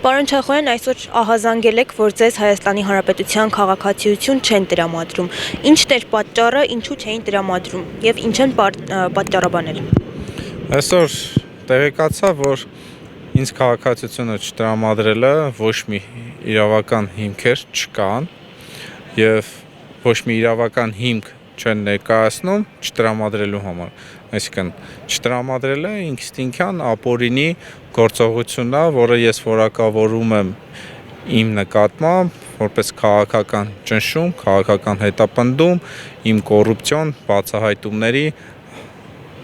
Պարոն Չախոյան, այսօր ահազանգել եք, որ ձեզ Հայաստանի Հանրապետության քաղաքացիություն չեն տրամադրում։ Ինչն էր պատճառը, ինչու չէին տրամադրում եւ ինչ են պատճառաբանել։ Այսօր տեղեկացա, որ ինձ քաղաքացիությունը չտրամադրելը ոչ մի իրավական հիմքեր չկան եւ ոչ մի իրավական հիմք չեն ներկայացնում չտրամադրելու համար։ Այսինքն չտրամադրելը ինքնին ապօրինի գործողությունն է, որը ես որակավորում եմ իմ նկատմամբ որպես քաղաքական ճնշում, քաղաքական հետապնդում, իմ կոռուպցիոն բացահայտումների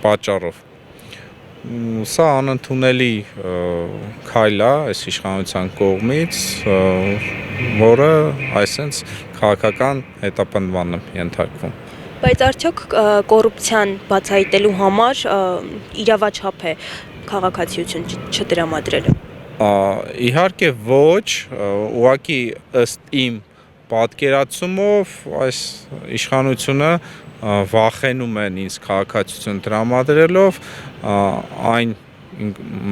պատճառով։ Սա անընդունելի քայլ է այս իշխանության կողմից, որը այսպես քաղաքական հետապնդման է ենթարկվում։ Բայց արդյոք կոռուպցիան բացահայտելու համար իրավաչափ է քաղաքացիություն չտրամադրելը։ Իհարկե ոչ, ուղղակի ըստ իմ պատկերացումով այս իշխանությունը վախենում են ինձ քաղաքացիություն տրամադրելով, այն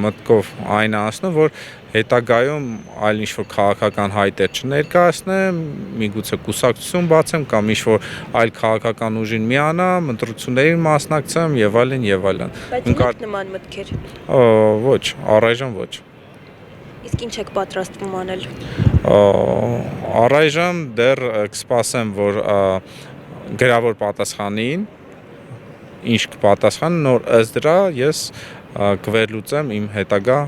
մտքով այն ասնում, որ հետագայում այլ ինչ-որ քաղաքական հայտեր չներկայացնեմ, միգուցե կուսակցություն բացեմ կամ ինչ-որ այլ քաղաքական ուժին միանամ, ընտրություններին մասնակցեմ եւ այլն եւ այլն։ Բայց ունեք նման մտքեր։ Ոչ, առայժմ ոչ։ Իսկ ինչ եք պատրաստվում անել։ Առայժմ դեռ կսպասեմ, որ գրավոր պատասխանին, ինչ կպատասխան, նոր ըստ դրա ես կվերլուծեմ իմ հետագա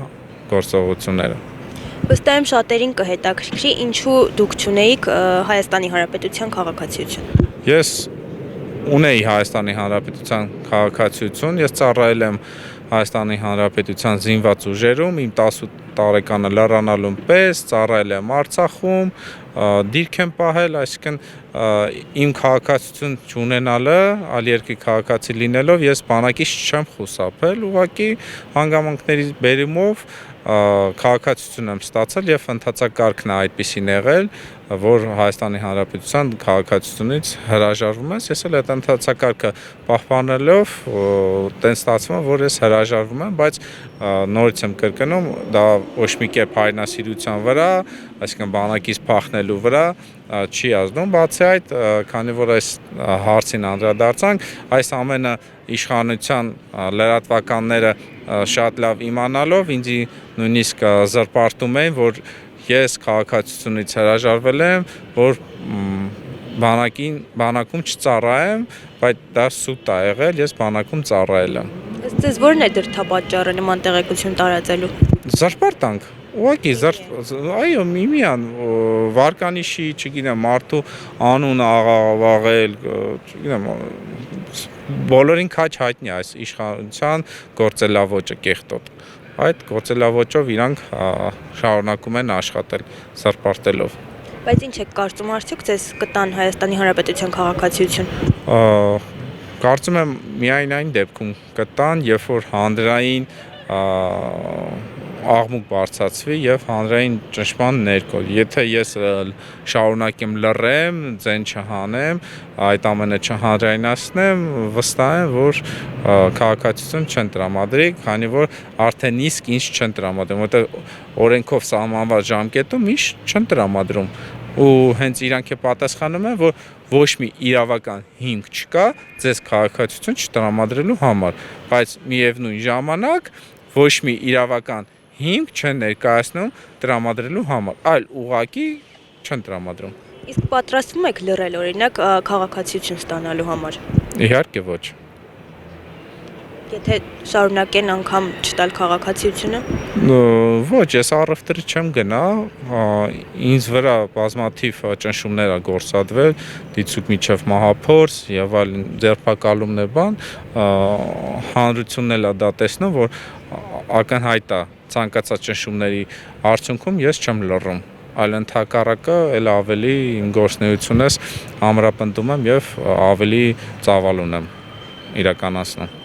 գործողությունները։ Վստահ եմ շատերին կհետաքրքրի, ինչու դուք չունեիք Հայաստանի Հանրապետության քաղաքացիություն։ Ես ունեի Հայաստանի Հանրապետության քաղաքացիություն, ես ծառայել եմ Հայաստանի Հանրապետության զինված ուժերում, իմ 18 տարեկանը լրանալուն պես, ծառայել եմ Արցախում, դիրք եմ պահել, այսինքն իմ քաղաքացիություն չունենալը, այլ երկրի քաղաքացի լինելով ես բանակից չեմ խուսափել, ուղղակի հանգամանքների բերումով քաղաքացիություն եմ ստացել եւ ընթացակարգն է այդպեսին եղել, որ Հայաստանի Հանրապետության քաղաքացիությունից հրաժարվում ես, ես էլ այդ ընթացակարգը պահպանելով տեն ստացվում է, որ ես հրաժարվում եմ, բայց նորից եմ կրկնում, դա ոչ մի կերպ հայրենասիրության վրա, այսինքն բանակից փախնելու վրա չի ազդում, բացի այդ, քանի որ այս հարցին անդրադարձանք, այս ամենը իշխանության լրատվականները շատ լավ իմանալով ինձ նույնիսկ զրպարտում են, որ ես քաղաքացիությունից հրաժարվել եմ, որ բանակում չծառայեմ, բայց դա սուտ է եղել, ես բանակում ծառայել եմ։ Ըստ ձեզ ո՞րն է դրդապատճառը նման տեղեկություն տարածելու։ Զրպարտանք, ուղղակի այո, միմյան վարկանիշի, չգիտեմ, մարդու անունը աղաղաղել, չգիտեմ, բոլորին քաչ հայտնի է այս իշխանության գործելավոճը կեղտոտ։ Այդ գործելավոճով իրանք շարունակում են աշխատել զրպարտելով։ Բայց ինչ եք կարծում, արդյոք ձեզ կտան Հայաստանի Հանրապետության քաղաքացիություն։ Կարծում եմ միայն այն դեպքում կտան, երբ որ հանրային աղմուկ բարձրացվի եւ հանրային ճնշման ներքո։ Եթե ես շարունակեմ լռեմ, ձեն չհանեմ, այդ ամենը չհանրայնացնեմ, վստահ եմ, որ քաղաքացիություն չեն տրամադրի, քանի որ արդեն իսկ ինչ չեն տրամադրում, որտեղ օրենքով սահմանված ժամկետում ինչ չեն տրամադրում։ Ու հենց իրանք է պատասխանում են, որ ոչ մի իրավական հիմք չկա ձեզ քաղաքացիություն չտրամադրելու համար, բայց միևնույն ժամանակ ոչ մի իրավական հիմք չեն ներկայացնում տրամադրելու համար, այլ ուղղակի չեն տրամադրում։ Իսկ պատրաստվում եք լռել օրինակ քաղաքացիություն ստանալու համար։ Իհարկե ոչ։ Եթե շարունակեն անգամ չտալ քաղաքացիությունը։ Ոչ, ես առևտրի չեմ գնա, ինձ վրա բազմաթիվ ճնշումներ ա գործադրվել, դիցուկ միջև մահափորձ եւ այլն ձերբակալումներ բան, հանրությունն էլ ա դա տեսնում, որ ակնհայտ է ցանկացած ճնշումների արդյունքում ես չեմ լռում, այլ ընդհակառակը էլ ավելի իմ գործունեությունս ամրապնդում եմ եւ ավելի ծավալ ունեմ իրականացնում։